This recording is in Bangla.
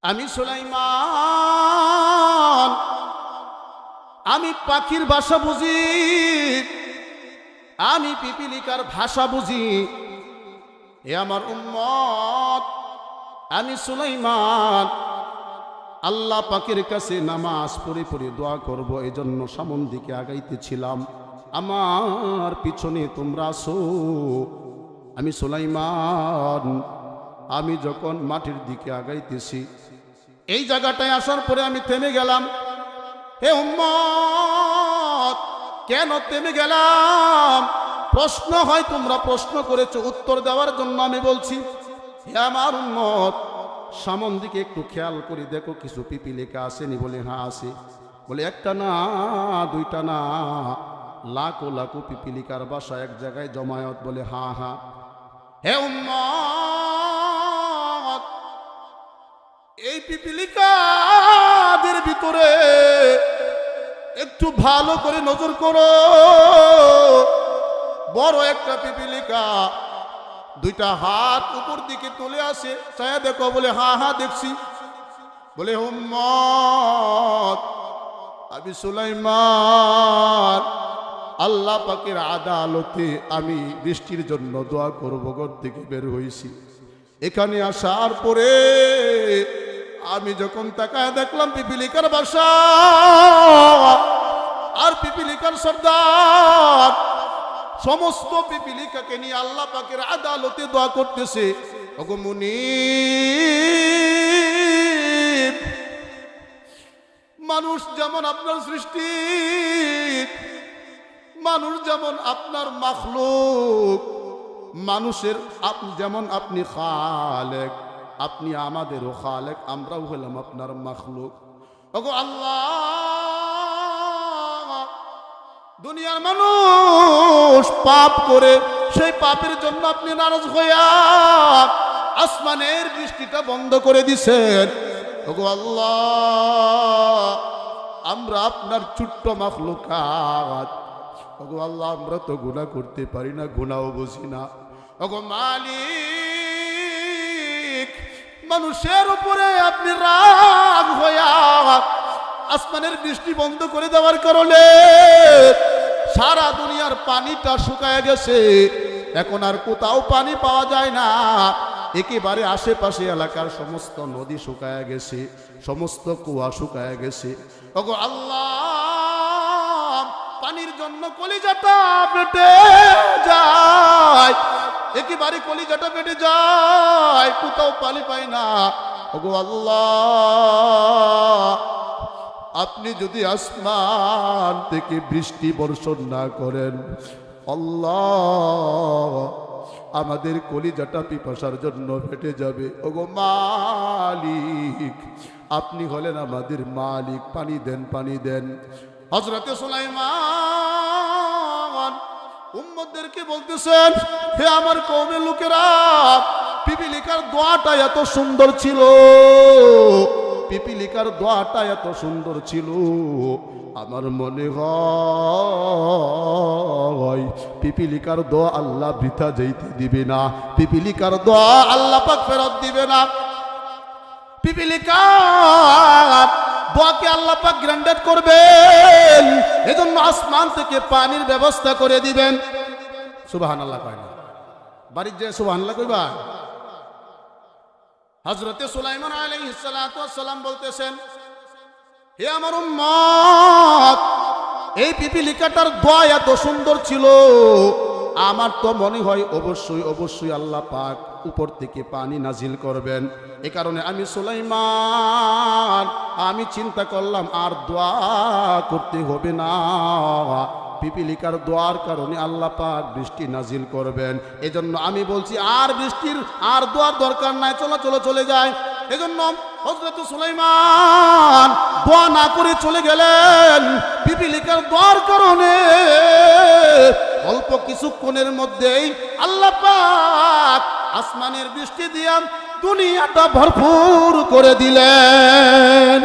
আমি সুলাইমান, আমি পাখির ভাষা বুঝি, আমি পিপিলিকার ভাষা বুঝি। এ আমার উম্মত, আমি সুলাইমান আল্লাহ পাকের কাছে নামাজ পড়ে পড়ে দোয়া করব, এই জন্য সামন দিকে আগাইতেছিলাম। আমার পিছনে তোমরা আসো। আমি সুলাইমান, আমি যখন মাটির দিকে আগাইতেছি, এই জায়গাটায় আসার পরে আমি থেমে গেলাম। হে উম্মত, কেন থেমে গেলাম? প্রশ্ন হয়, তোমরা প্রশ্ন করেছো, উত্তর দেওয়ার জন্য আমি বলছি। হে আমার উম্মত, সামন দিকে একটু খেয়াল করে দেখো, কিছু পিপিলিকা আসেনি? বলে হ্যাঁ আছে। বলে একটা না, দুইটা না, লাখো লাখো পিপিলিকার বাসা এক জায়গায় জমায়েত। বলে হ্যাঁ হ্যাঁ। হে উম্মত, এই পিপিলিকাদের ভিতরে একটু ভালো করে নজর করো। বড় একটা পিপিলিকা দুইটা হাত উপর দিকে তুলে আসে, চায়া দেখো। বলে হ্যাঁ হ্যাঁ দেখছি। বলে উম্মত, আমি সুলাইমান আল্লাহ পাকের আদালতে আমি বৃষ্টির জন্য দোয়া করব, ঘর থেকে বের হয়েছি। এখানে আসার পরে আমি যখন তাকায় দেখলাম পিপিলিকার বাসা, আর পিপিলিকার সর্দার সমস্ত পিপিলিকাকে নিয়ে আল্লাহ পাকের আদালতে দোয়া করতেছে। ওগো মুনীব, মানুষ যেমন আপনার সৃষ্টি, মানুষ যেমন আপনার মাখলুক, মানুষের যেমন আপনি খালেক, আপনি আমাদেরও খালেক, আমরাও হলাম আপনার মাখলুক। ওগো আল্লাহ, দুনিয়ার মানুষ পাপ করে, সেই পাপের জন্য আপনি নারাজ হইয়া আসমানের বৃষ্টিটা বন্ধ করে দিছেন। ওগো আল্লাহ, আমরা আপনার ছোট্ট মাখলুকাত। ওগো আল্লাহ, আমরা তো গুনাহ করতে পারি না, গুনাহও বুঝি না। ওগো মালিক, মানুষের উপরে আপনি রাগ হইয়া আসমানের বৃষ্টি বন্ধ করে দেওয়ার কারণে সারা দুনিয়ার পানিটা শুকায় গেছে। এখন আর কোথাও পানি পাওয়া যায় না। একেবারে আশেপাশে এলাকার সমস্ত নদী শুকায় গেছে, সমস্ত কুয়া শুকায় গেছে। ওগো আল্লাহ, পানির জন্য কলিজাটা পেটে যায়, একেবারে কলিজাটা পেটে যায়, কোথাও পানি পাই না। ওগো আল্লাহ, আপনি যদি আসমান থেকে বৃষ্টি বর্ষণ না করেন, আল্লাহ, আমাদের কলিজাটা পিপাসার জন্য ফেটে যাবে। ওগো মালিক, আপনি হলেন আমাদের মালিক, পানি দেন, পানি দেন। হযরতে সুলাইমান উম্মতদেরকে বলতেছেন, হে আমার কওমের লোকেরা, পিপিলিকার দোয়াটা এত সুন্দর ছিল, পিপিলিকার দোয়াটা এত সুন্দর ছিল, আমার মনে হয় পিপিলিকার দোয়া আল্লাহ বৃথা যাইতে দিবে না, পিপিলিকার দোয়া আল্লাহ পাক ফেরত দিবে না। পিপিলিকার দোয়াকে আল্লাহ পাক গ্রান্টেড করবেন, এজন্য আসমান থেকে পানির ব্যবস্থা করে দিবেন। সুবহানাল্লাহ কয় না? বাড়ির যে সুবহানাল্লাহ কইবা। হযরতে সুলাইমান আলাইহিস সালাতু ওয়াস সালাম বলতেছেন, হে আমার উম্মত, এই পিপিলিকাটার দোয়া এত সুন্দর ছিল, আমার তো মনে হয় অবশ্যই অবশ্যই আল্লাহ পাক উপর থেকে পানি নাজিল করবেন। এ কারণে আমি সুলাইমান, আমি চিন্তা করলাম আর দোয়া করতে হবে না, পিপিলিকার দোয়ার কারণে আল্লাহ পাক বৃষ্টি নাজিল করবেন। এজন্য আমি বলছি আর বৃষ্টির আর দোয়ার দরকার নাই, চলো চলো চলে যায়। এজন্য হযরত সুলাইমান দোয়া না করে চলে গেলেন। পিপিলিকার দোয়ার কারণে অল্প কিছুক্ষণের মধ্যেই আল্লাহ পাক আসমানের বৃষ্টি দিয়া দুনিয়াটা ভরপুর করে দিলেন।